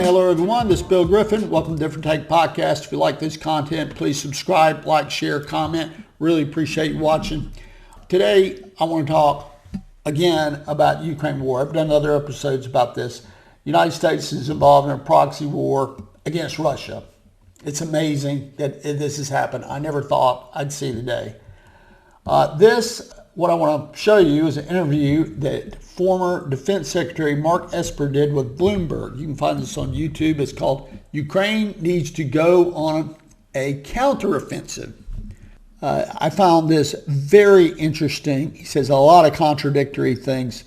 Hello everyone, this is Bill Griffin. Welcome to Different Take Podcast. If you like this content, please subscribe, like, share, comment. Really appreciate you watching. Today, I want to talk again about Ukraine war. I've done other episodes about this. The United States is involved in a proxy war against Russia. It's amazing that this has happened. I never thought I'd see the day. What I want to show you is an interview that former Defense Secretary Mark Esper did with Bloomberg. You can find this on YouTube. It's called Ukraine Needs to Go on a Counteroffensive. I found this very interesting. He says a lot of contradictory things.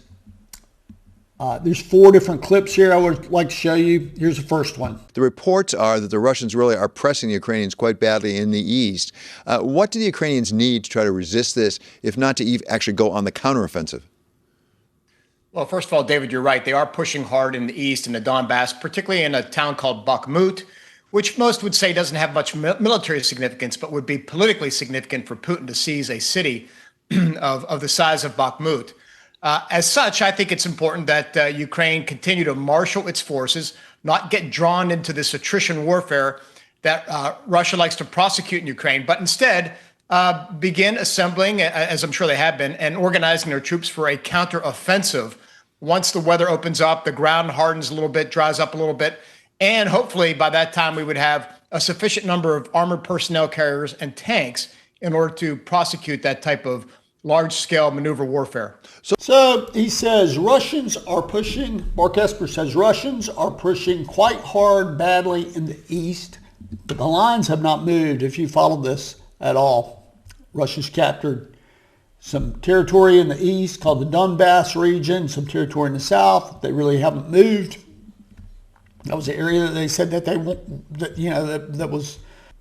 There's 4 different clips here I would like to show you. Here's the first one. The reports are that the Russians really are pressing the Ukrainians quite badly in the east. What do the Ukrainians need to try to resist this, if not to actually go on the counteroffensive? Well, first of all, David, you're right. They are pushing hard in the east, in the Donbass, particularly in a town called Bakhmut, which most would say doesn't have much military significance, but would be politically significant for Putin to seize a city of the size of Bakhmut. As such, I think it's important that Ukraine continue to marshal its forces, not get drawn into this attrition warfare that Russia likes to prosecute in Ukraine, but instead begin assembling, as I'm sure they have been, and organizing their troops for a counteroffensive. Once the weather opens up, the ground hardens a little bit, dries up a little bit, and hopefully by that time we would have a sufficient number of armored personnel carriers and tanks in order to prosecute that type of large-scale maneuver warfare. So he says Russians are pushing, Mark Esper says Russians are pushing quite hard, badly in the east, but the lines have not moved if you follow this at all. Russia's captured some territory in the east called the Donbass region, some territory in the south. They really haven't moved. That was the area that they said that they, that was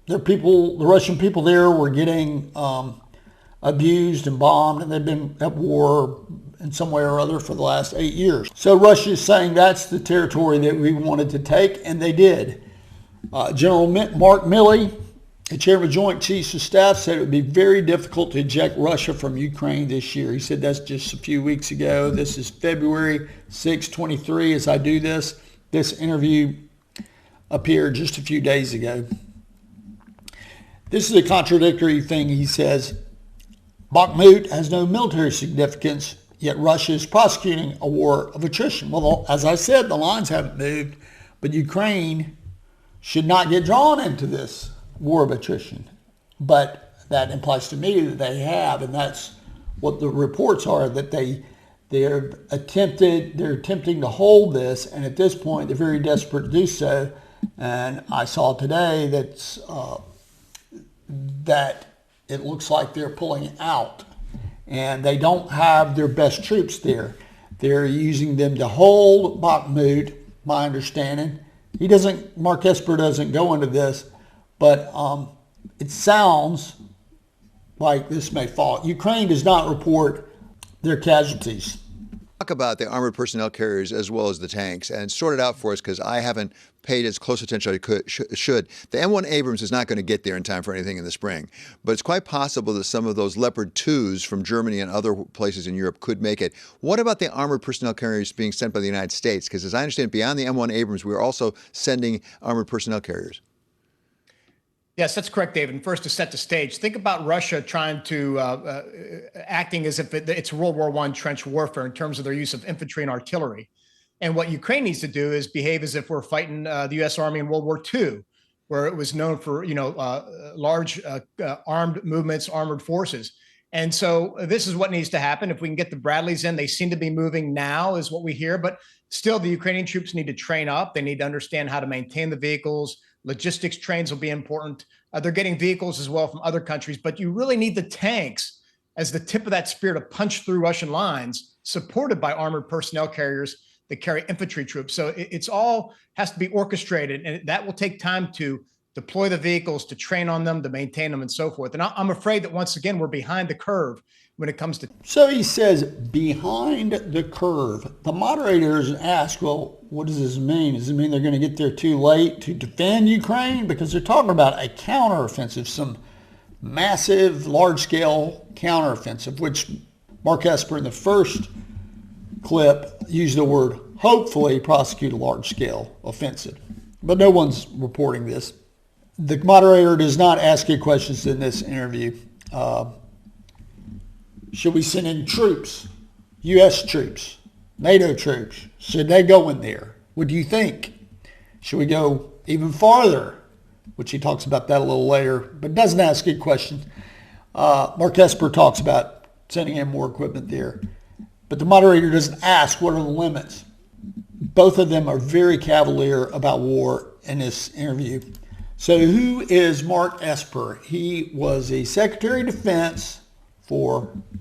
their people, the Russian people there were getting abused and bombed, and they've been at war in some way or other for the last 8 years. So Russia is saying that's the territory that we wanted to take, and they did. General Mark Milley, the chairman of Joint Chiefs of Staff, said it would be very difficult to eject Russia from Ukraine this year. He said that's just a few weeks ago. This is February 6, 23 as I do this. This interview appeared just a few days ago. This is a contradictory thing. He says, Bakhmut has no military significance, yet Russia is prosecuting a war of attrition. Well, as I said, the lines haven't moved, but Ukraine should not get drawn into this war of attrition. But that implies to me that they have, and that's what the reports are, that they're attempting to hold this, and at this point they're very desperate to do so. And I saw today that it looks like they're pulling out, and they don't have their best troops there. They're using them to hold Bakhmut, my understanding. Mark Esper doesn't go into this, but it sounds like this may fall. Ukraine does not report their casualties. Talk about the armored personnel carriers as well as the tanks, and sort it out for us, because I haven't paid as close attention as I should. The M1 Abrams is not going to get there in time for anything in the spring, but it's quite possible that some of those Leopard 2s from Germany and other places in Europe could make it. What about the armored personnel carriers being sent by the United States? Because as I understand, beyond the M1 Abrams, we're also sending armored personnel carriers. Yes, that's correct, David. And first, to set the stage, think about Russia trying to acting as if it's World War I trench warfare in terms of their use of infantry and artillery. And what Ukraine needs to do is behave as if we're fighting the U.S. Army in World War II, where it was known for large armed movements, armored forces. And so this is what needs to happen. If we can get the Bradleys in, they seem to be moving now, is what we hear. But still, the Ukrainian troops need to train up. They need to understand how to maintain the vehicles. Logistics trains will be important. They're getting vehicles as well from other countries, but you really need the tanks as the tip of that spear to punch through Russian lines, supported by armored personnel carriers that carry infantry troops. So it's all has to be orchestrated, and that will take time to deploy the vehicles, to train on them, to maintain them, and so forth. And I'm afraid that once again, we're behind the curve when it comes to. So he says behind the curve. The moderators ask, well, what does this mean? Does it mean they're going to get there too late to defend Ukraine? Because they're talking about a counteroffensive, some massive, large-scale counteroffensive, which Mark Esper in the first clip used the word hopefully prosecute a large-scale offensive. But no one's reporting this. The moderator does not ask you questions in this interview. Should we send in troops, U.S. troops, NATO troops? Should they go in there? What do you think? Should we go even farther? Which he talks about that a little later, but doesn't ask you questions. Mark Esper talks about sending in more equipment there. But the moderator doesn't ask what are the limits. Both of them are very cavalier about war in this interview. So who is Mark Esper? He was a Secretary of Defense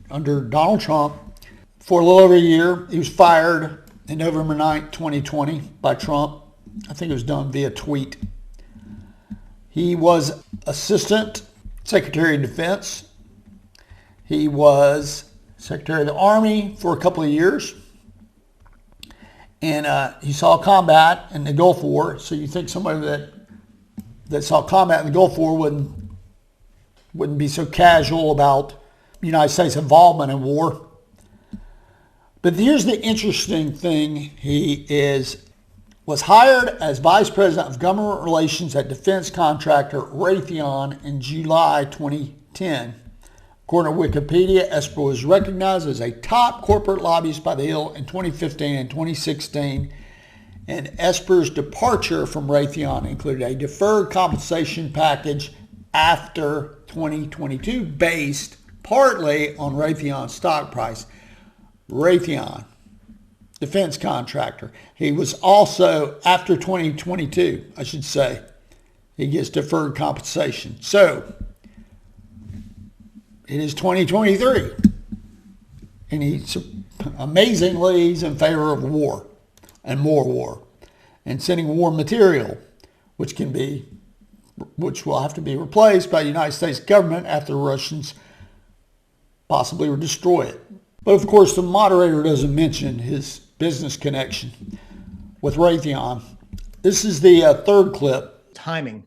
under Donald Trump for a little over a year. He was fired on November 9th, 2020 by Trump. I think it was done via tweet. He was Assistant Secretary of Defense. He was Secretary of the Army for a couple of years. And he saw combat in the Gulf War. So you think somebody that saw combat in the Gulf War wouldn't be so casual about the United States involvement in war. But here's the interesting thing. He was hired as Vice President of Government Relations at defense contractor Raytheon in July 2010. According to Wikipedia, Esper was recognized as a top corporate lobbyist by the Hill in 2015 and 2016. And Esper's departure from Raytheon included a deferred compensation package after 2022 based partly on Raytheon's stock price. Raytheon, defense contractor. He was also, after 2022, I should say, he gets deferred compensation. So, it is 2023. And he's in favor of war and more war and sending war material, which will have to be replaced by the United States government after the Russians possibly destroy it. But of course, the moderator doesn't mention his business connection with Raytheon. This is the third clip. Timing.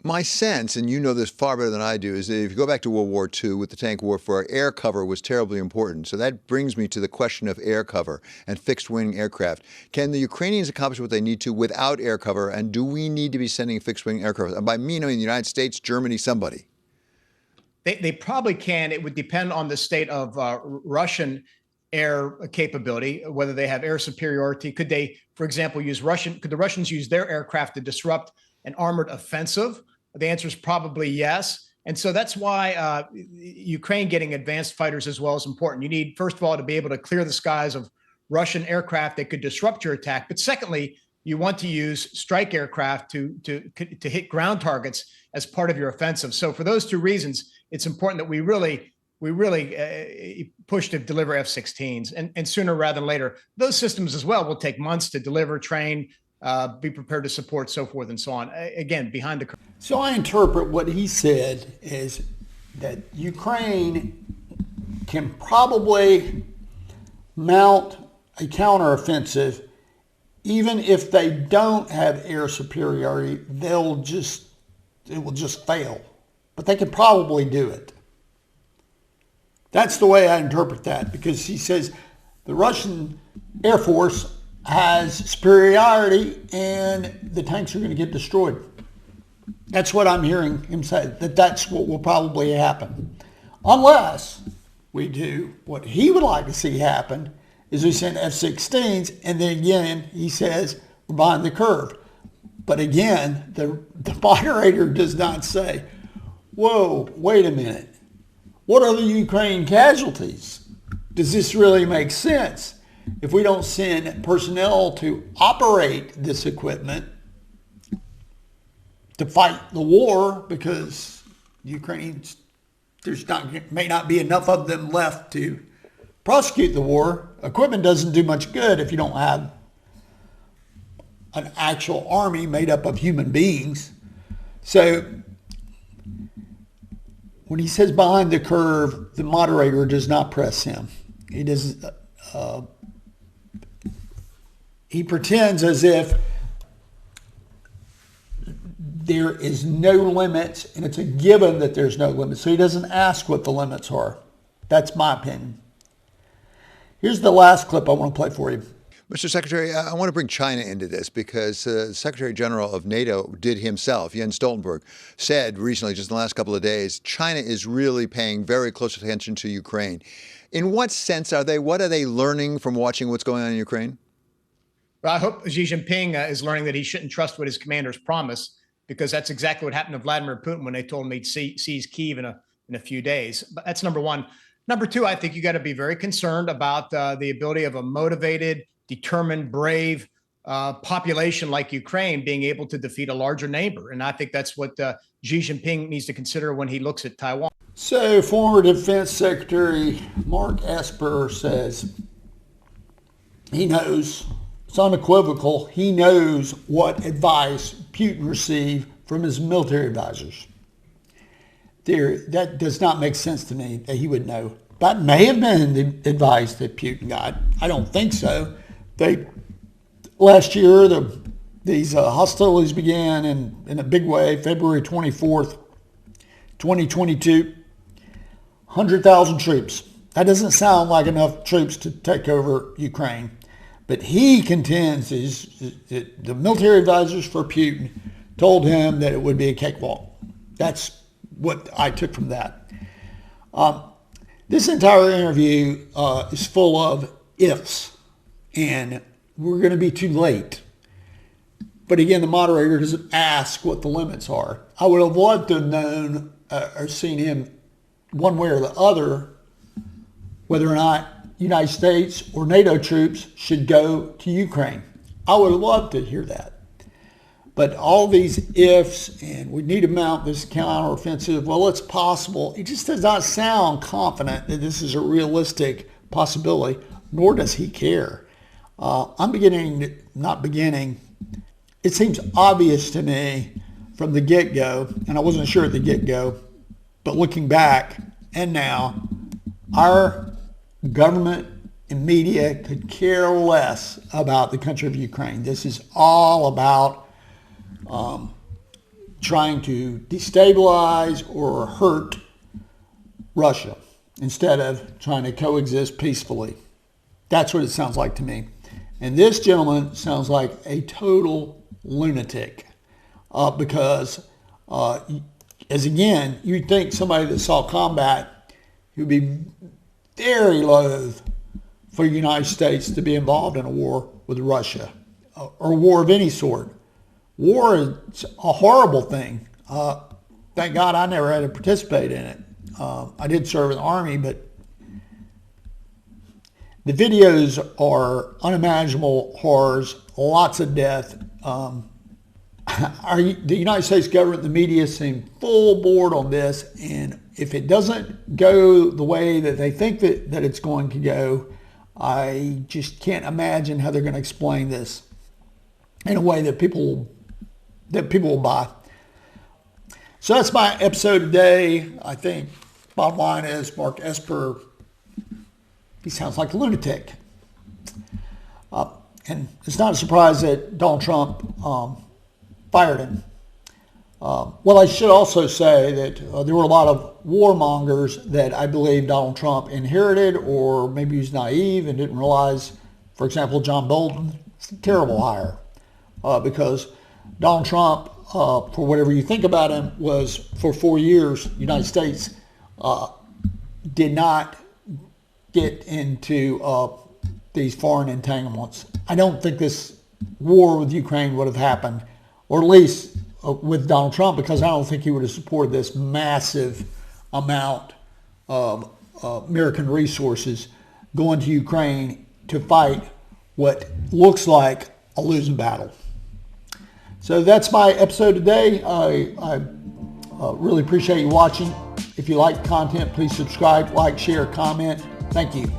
My sense, and you know this far better than I do, is that if you go back to World War II with the tank warfare, air cover was terribly important. So that brings me to the question of air cover and fixed-wing aircraft. Can the Ukrainians accomplish what they need to without air cover, and do we need to be sending fixed-wing aircraft? And by me, I mean the United States, Germany, somebody. They probably can. It would depend on the state of Russian air capability, whether they have air superiority. Could they, for example, could the Russians use their aircraft to disrupt an armored offensive? The answer is probably yes. And so that's why Ukraine getting advanced fighters as well is important. You need, first of all, to be able to clear the skies of Russian aircraft that could disrupt your attack. But secondly, you want to use strike aircraft to hit ground targets as part of your offensive. So for those two reasons, it's important that we really push to deliver F-16s and sooner rather than later. Those systems as well will take months to deliver, train, be prepared to support, so forth and so on. Again, behind the curtain. So I interpret what he said is that Ukraine can probably mount a counteroffensive even if they don't have air superiority. It will just fail. But they can probably do it. That's the way I interpret that, because he says the Russian Air Force has superiority and the tanks are going to get destroyed. That's what I'm hearing him say, that's what will probably happen. Unless we do what he would like to see happen, is we send F-16s, and then again, he says, we're behind the curve. But again, the moderator does not say, whoa, wait a minute. What are the Ukraine casualties? Does this really make sense? If we don't send personnel to operate this equipment to fight the war, because Ukrainians, may not be enough of them left to prosecute the war. Equipment doesn't do much good if you don't have an actual army made up of human beings. So when he says behind the curve, the moderator does not press him. He doesn't. He pretends as if there is no limits, and it's a given that there's no limits. So he doesn't ask what the limits are. That's my opinion. Here's the last clip I want to play for you. Mr. Secretary, I want to bring China into this because the Secretary General of NATO did himself, Jens Stoltenberg, said recently, just in the last couple of days, China is really paying very close attention to Ukraine. In what sense are they? What are they learning from watching what's going on in Ukraine? Well, I hope Xi Jinping is learning that he shouldn't trust what his commanders promise, because that's exactly what happened to Vladimir Putin when they told him he'd seize Kyiv in a few days. But that's number one. Number two, I think you got to be very concerned about the ability of a motivated, determined, brave population like Ukraine being able to defeat a larger neighbor. And I think that's what Xi Jinping needs to consider when he looks at Taiwan. So former Defense Secretary Mark Esper says he knows, it's unequivocal, he knows what advice Putin received from his military advisors. That does not make sense to me that he would know. That may have been the advice that Putin got. I don't think so. Last year, these hostilities began in a big way, February 24th, 2022. 100,000 troops. That doesn't sound like enough troops to take over Ukraine. But he contends the military advisors for Putin told him that it would be a cakewalk. That's what I took from that. This entire interview is full of ifs, and we're going to be too late. But again, the moderator doesn't ask what the limits are. I would have loved to have known or seen him one way or the other, whether or not United States or NATO troops should go to Ukraine. I would have loved to hear that. But all these ifs, and we need to mount this counteroffensive, well, it's possible. It just does not sound confident that this is a realistic possibility, nor does he care. It seems obvious to me from the get-go, and I wasn't sure at the get-go, but looking back and now, our government and media could care less about the country of Ukraine. This is all about trying to destabilize or hurt Russia instead of trying to coexist peacefully. That's what it sounds like to me. And this gentleman sounds like a total lunatic because, as again, you'd think somebody that saw combat would be very loath for the United States to be involved in a war with Russia or a war of any sort. War is a horrible thing. Thank God I never had to participate in it. I did serve in the Army, but the videos are unimaginable horrors, lots of death. The United States government, the media seem full board on this, and if it doesn't go the way that they think that it's going to go, I just can't imagine how they're going to explain this in a way that people will buy. So that's my episode today. I think bottom line is Mark Esper, he sounds like a lunatic. And it's not a surprise that Donald Trump fired him. Well, I should also say that there were a lot of warmongers that I believe Donald Trump inherited, or maybe he was naive and didn't realize, for example, John Bolton. It's a terrible hire because Donald Trump, for whatever you think about him, was for 4 years, the United States did not get into these foreign entanglements. I don't think this war with Ukraine would have happened, or at least with Donald Trump, because I don't think he would have supported this massive amount of American resources going to Ukraine to fight what looks like a losing battle. So that's my episode today. I really appreciate you watching. If you like the content, please subscribe, like, share, comment. Thank you.